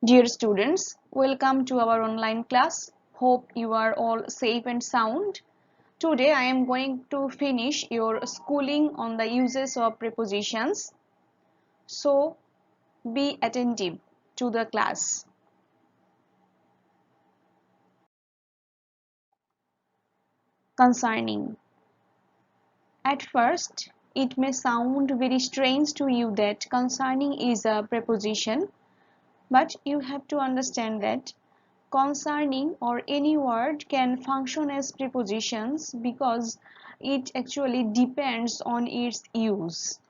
Dear students, welcome to our online class. Hope you are all safe and sound. Today I am going to finish your schooling on the uses of prepositions. So be attentive to the class. Concerning. At first, it may sound very strange to you that concerning is a preposition, but you have to understand that concerning or any word can function as prepositions because it actually depends on its use.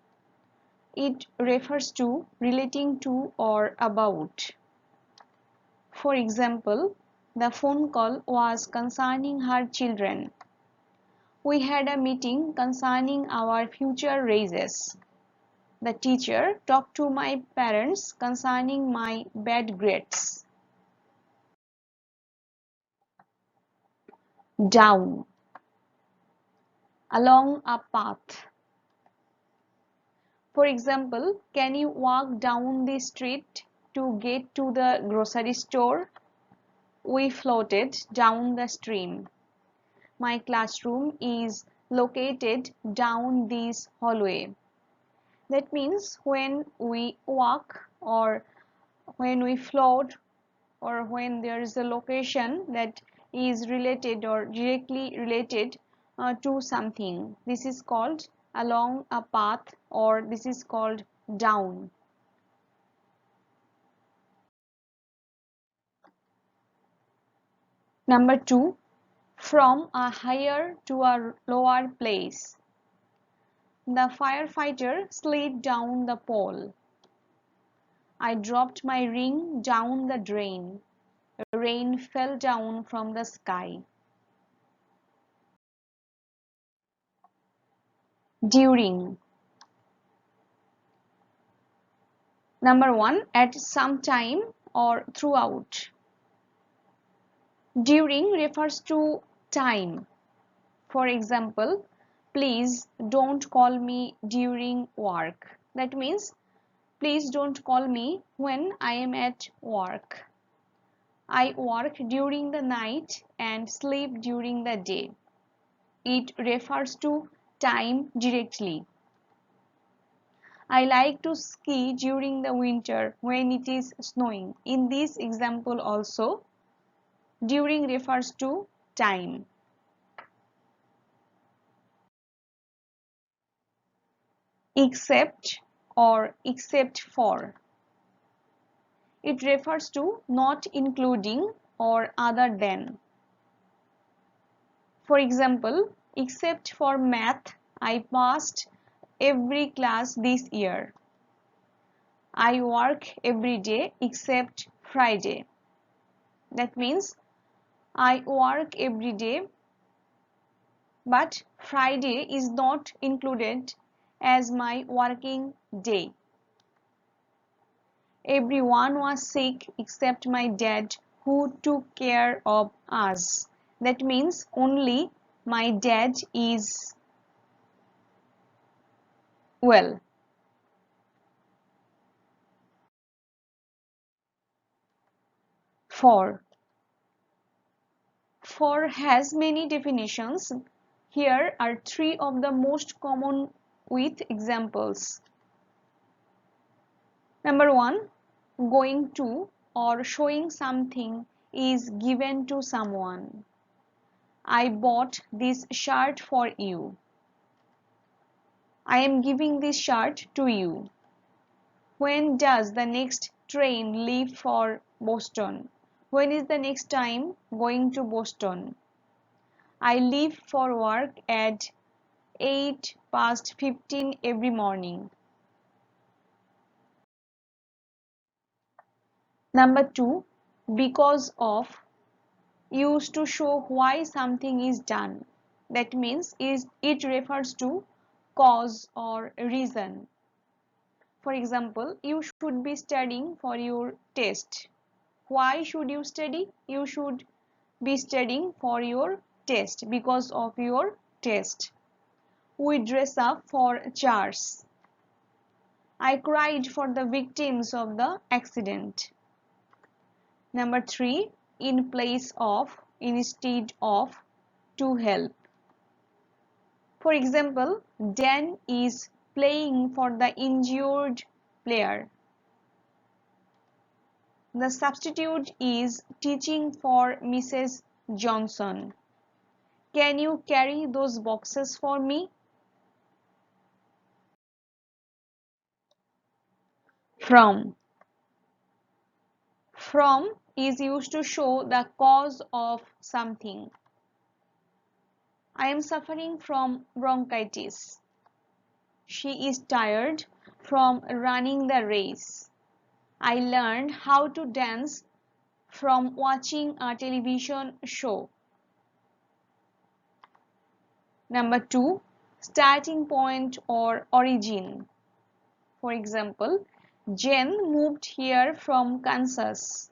It refers to, relating to, or about. For example, the phone call was concerning her children. We had a meeting concerning our future raises. The teacher talked to my parents concerning my bad grades. Down. Along a path. For example, can you walk down the street to get to the grocery store? We floated down the stream. My classroom is located down this hallway. That means when we walk or when we float or when there is a location that is related or directly related to something, this is called along a path or this is called down. Number 2, from a higher to a lower place. The firefighter slid down the pole. I dropped my ring down the drain. Rain fell down from the sky. During. Number 1, at some time or throughout. During refers to time. For example, please don't call me during work. That means, please don't call me when I am at work. I work during the night and sleep during the day. It refers to time directly. I like to ski during the winter when it is snowing. In this example also, during refers to time. Except or except for. It refers to not including or other than. For example, except for math, I passed every class this year. I work every day except Friday. That means I work every day, but Friday is not included as my working day. Everyone was sick except my dad, who took care of us. That means only my dad is well. For. For has many definitions. Here are 3 of the most common with examples. Number 1, going to or showing something is given to someone. I bought this shirt for you. I am giving this shirt to you. When does the next train leave for Boston? When is the next time going to Boston? I leave for work at 8:15 every morning. Number 2, because of used to show why something is done. That means it refers to cause or reason. For example, you should be studying for your test. Why should you study? You should be studying for your test because of your test. We dress up for chars. I cried for the victims of the accident. Number 3, in place of, instead of, to help. For example, Dan is playing for the injured player. The substitute is teaching for Mrs. Johnson. Can you carry those boxes for me? From. From is used to show the cause of something. I am suffering from bronchitis. She is tired from running the race. I learned how to dance from watching a television show. Number 2, starting point or origin. For example, Jen moved here from Kansas.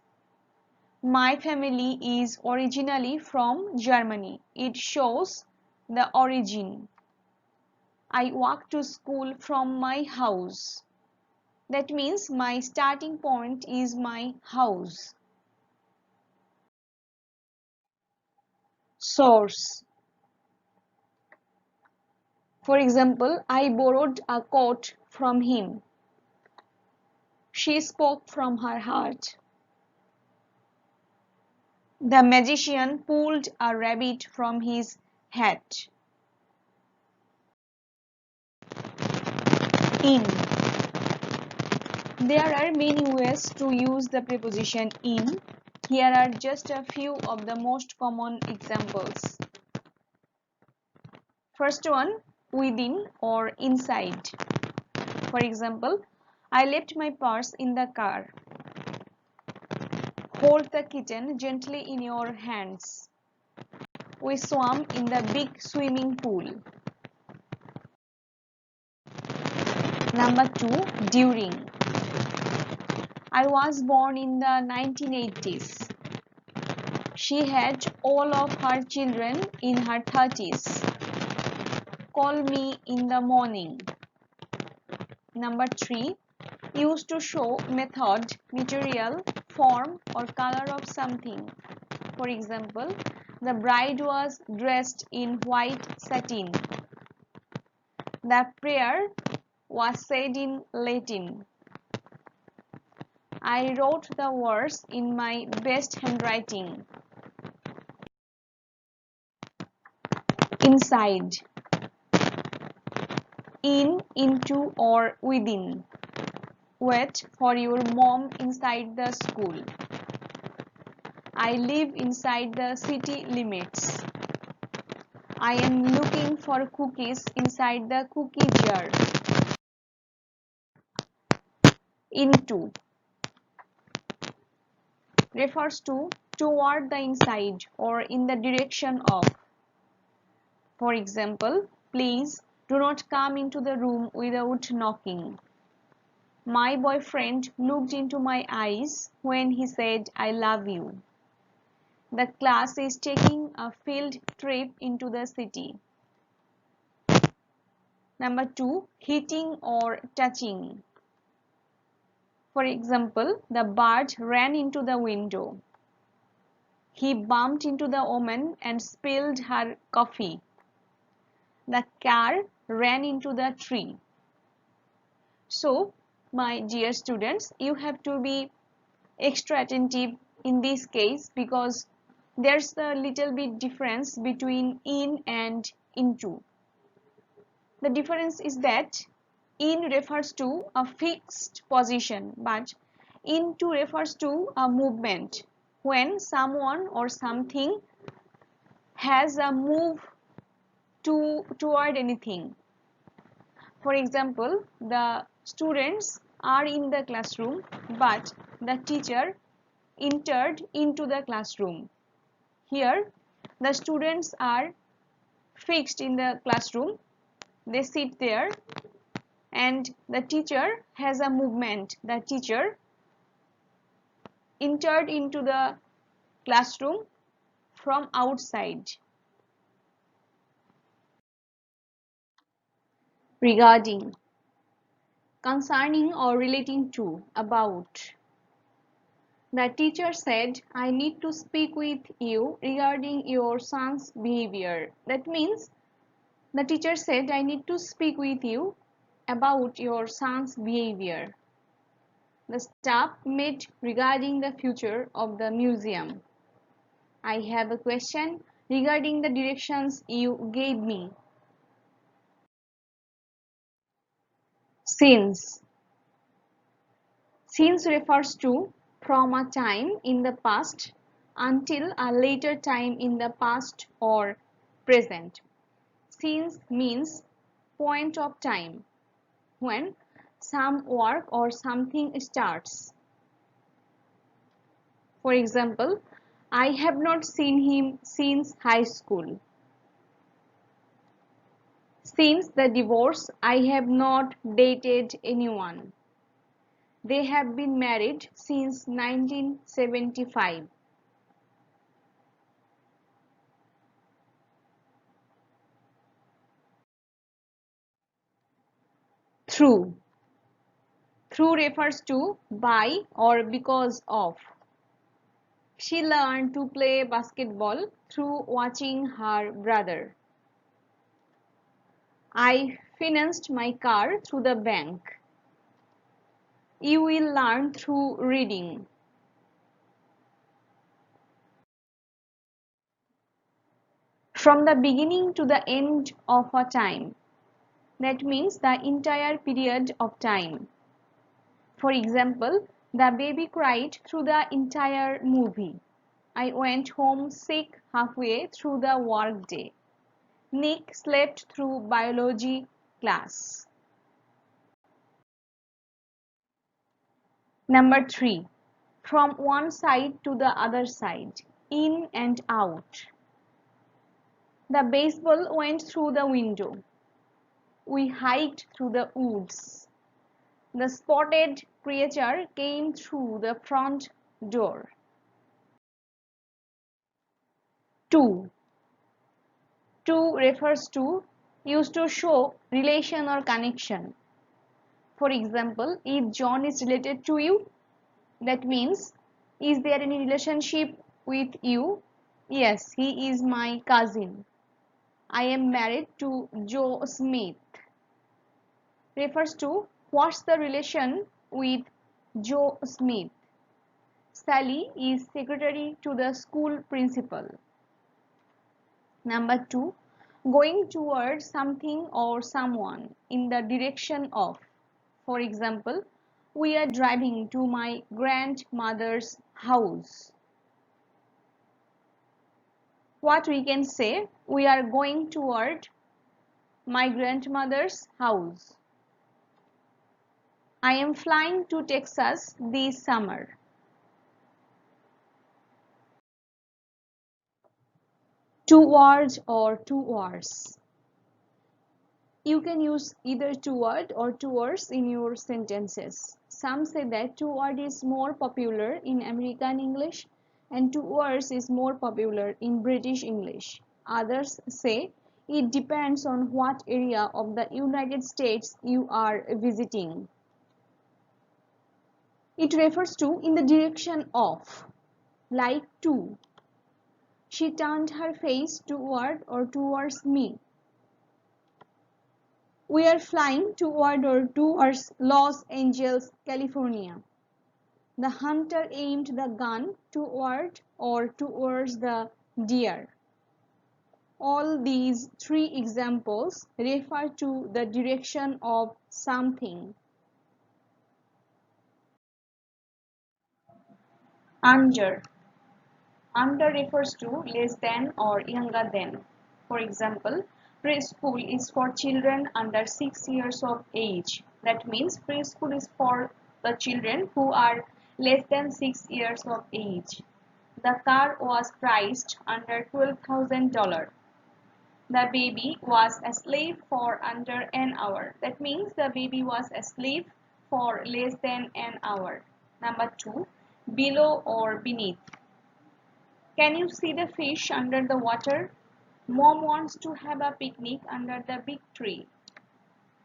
My family is originally from Germany. It shows the origin. I walk to school from my house. That means my starting point is my house. Source. For example, I borrowed a coat from him. She spoke from her heart. The magician pulled a rabbit from his hat. In. There are many ways to use the preposition in. Here are just a few of the most common examples. First one, within or inside. For example, I left my purse in the car. Hold the kitten gently in your hands. We swam in the big swimming pool. Number 2, during. I was born in the 1980s. She had all of her children in her 30s. Call me in the morning. Number 3, used to show method, material, form or color of something. For example, the bride was dressed in white satin. The prayer was said in Latin. I wrote the words in my best handwriting. Inside. In, into or within. Wait for your mom inside the school. I live inside the city limits. I am looking for cookies inside the cookie jar. Into. Refers to toward the inside or in the direction of. For example, please do not come into the room without knocking. My boyfriend looked into my eyes when he said, I love you. The class is taking a field trip into the city. Number 2, hitting or touching. For example, the bird ran into the window. He bumped into the woman and spilled her coffee. The car ran into the tree. So, my dear students, you have to be extra attentive in this case because there's a little bit difference between in and into. The difference is that in refers to a fixed position, but into refers to a movement when someone or something has a move toward anything. For example, the students are in the classroom, but the teacher entered into the classroom. Here, the students are fixed in the classroom. They sit there and the teacher has a movement. The teacher entered into the classroom from outside. Regarding. Concerning or relating to, about. The teacher said, I need to speak with you regarding your son's behavior. That means the teacher said, I need to speak with you about your son's behavior. The staff met regarding the future of the museum. I have a question regarding the directions you gave me. Since. Since refers to from a time in the past until a later time in the past or present. Since means point of time, when some work or something starts. For example, I have not seen him since high school. Since the divorce, I have not dated anyone. They have been married since 1975. Through. Through refers to by or because of. She learned to play basketball through watching her brother. I financed my car through the bank. You will learn through reading. From the beginning to the end of a time. That means the entire period of time. For example, the baby cried through the entire movie. I went home sick halfway through the workday. Nick slept through biology class. Number 3. From one side to the other side, in and out. The baseball went through the window. We hiked through the woods. The spotted creature came through the front door. 2. To refers to used to show relation or connection. For example, if John is related to you, that means, is there any relationship with you? Yes, he is my cousin. I am married to Joe Smith. Refers to what's the relation with Joe Smith? Sally is secretary to the school principal. Number 2. Going towards something or someone in the direction of. For example, we are driving to my grandmother's house. What we can say, we are going toward my grandmother's house. I am flying to Texas this summer. Towards or towards. You can use either toward or towards in your sentences. Some say that toward is more popular in American English and towards is more popular in British English. Others say it depends on what area of the United States you are visiting. It refers to in the direction of, like to. She turned her face toward or towards me. We are flying toward or towards Los Angeles, California. The hunter aimed the gun toward or towards the deer. All these 3 examples refer to the direction of something. Under. Under refers to less than or younger than. For example, preschool is for children under 6 years of age. That means preschool is for the children who are less than 6 years of age. The car was priced under $12,000. The baby was asleep for under an hour. That means the baby was asleep for less than an hour. Number 2, below or beneath. Can you see the fish under the water? Mom wants to have a picnic under the big tree.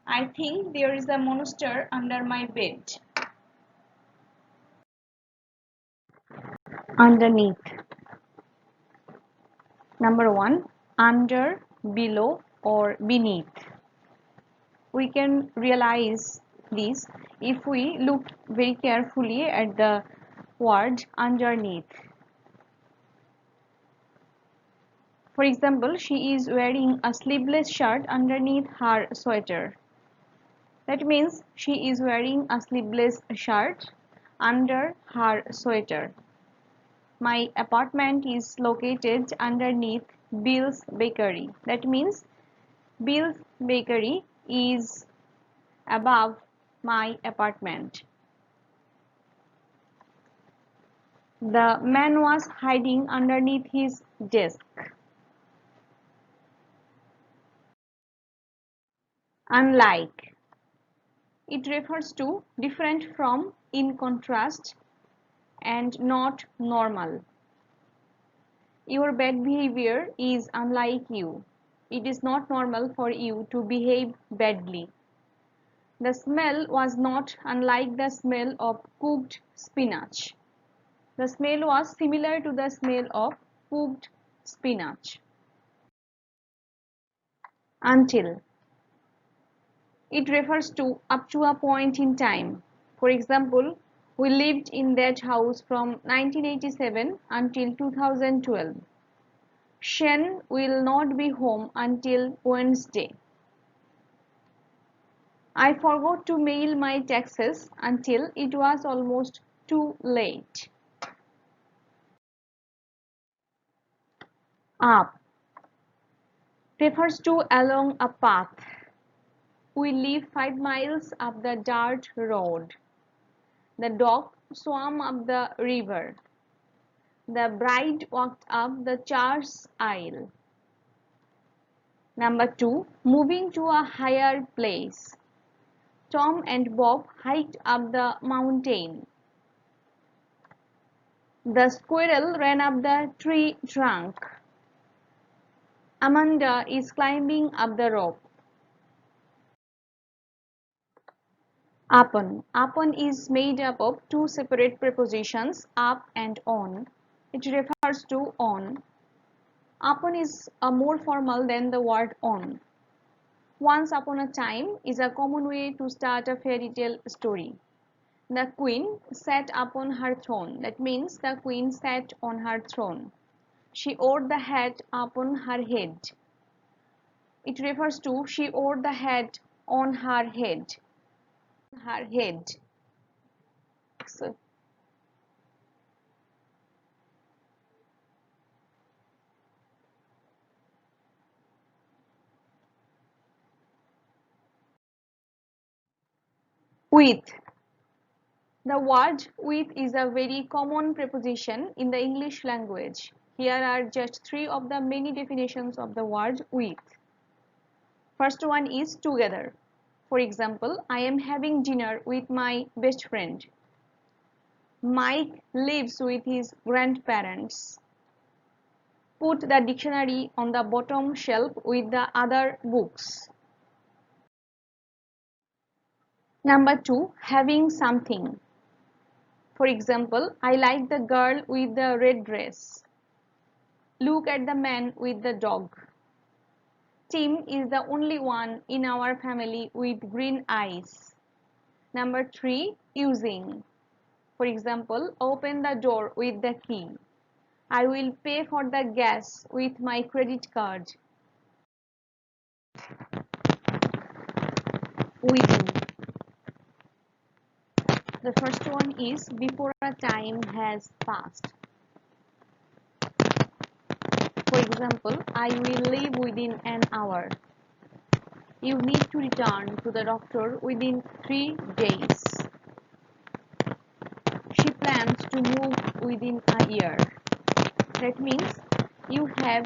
I think there is a monster under my bed. Underneath. Number 1, under, below or beneath. We can realize this if we look very carefully at the word underneath. For example, she is wearing a sleeveless shirt underneath her sweater. That means she is wearing a sleeveless shirt under her sweater. My apartment is located underneath Bill's bakery. That means Bill's bakery is above my apartment. The man was hiding underneath his desk. Unlike. It refers to different from, in contrast, and not normal. Your bad behavior is unlike you. It is not normal for you to behave badly. The smell was not unlike the smell of cooked spinach. The smell was similar to the smell of cooked spinach. Until. It refers to up to a point in time. For example, we lived in that house from 1987 until 2012. Shen will not be home until Wednesday. I forgot to mail my taxes until it was almost too late. Up refers to along a path. We live 5 miles up the dirt road. The dog swam up the river. The bride walked up the church aisle. Number 2, moving to a higher place. Tom and Bob hiked up the mountain. The squirrel ran up the tree trunk. Amanda is climbing up the rope. Upon. Upon is made up of two separate prepositions, up and on. It refers to on. Upon is more formal than the word on. Once upon a time is a common way to start a fairy tale story. The queen sat upon her throne. That means the queen sat on her throne. She wore the hat upon her head. It refers to she wore the hat on her head. Her head. So, with. The word with is a very common preposition in the English language. Here are just 3 of the many definitions of the word with. First one is together. For example, I am having dinner with my best friend. Mike lives with his grandparents. Put the dictionary on the bottom shelf with the other books. Number 2, having something. For example, I like the girl with the red dress. Look at the man with the dog. Tim is the only one in our family with green eyes. Number 3, using. For example, open the door with the key. I will pay for the gas with my credit card. Within. The first one is before a time has passed. For example, I will leave within an hour. You need to return to the doctor within 3 days. She plans to move within a year. That means you have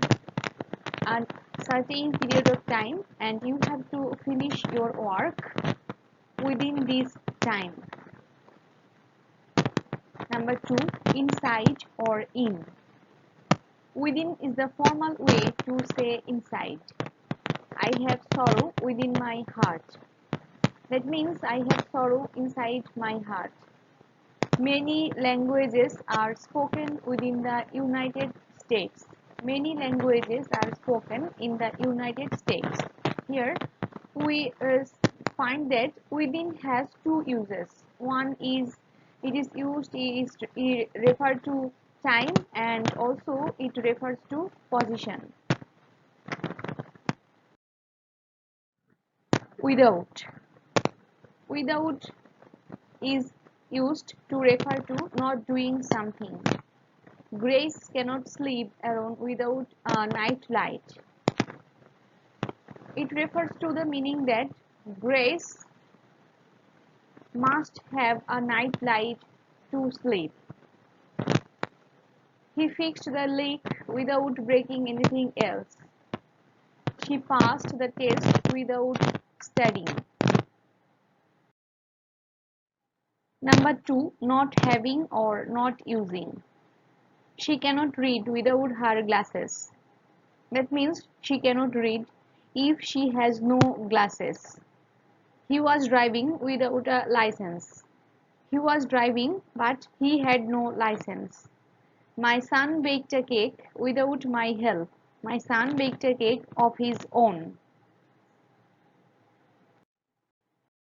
a certain period of time and you have to finish your work within this time. Number 2, inside or in. Within is the formal way to say inside. I have sorrow within my heart. That means I have sorrow inside my heart. Many languages are spoken within the United States. Many languages are spoken in the United States. Here we find that within has two uses. One is it is used is referred to time, and also it refers to position. Without. Without is used to refer to not doing something. Grace cannot sleep alone without a night light. It refers to the meaning that Grace must have a night light to sleep. He fixed the leak without breaking anything else. She passed the test without studying. Number 2, not having or not using. She cannot read without her glasses. That means she cannot read if she has no glasses. He was driving without a license. He was driving, but he had no license. My son baked a cake without my help. My son baked a cake of his own.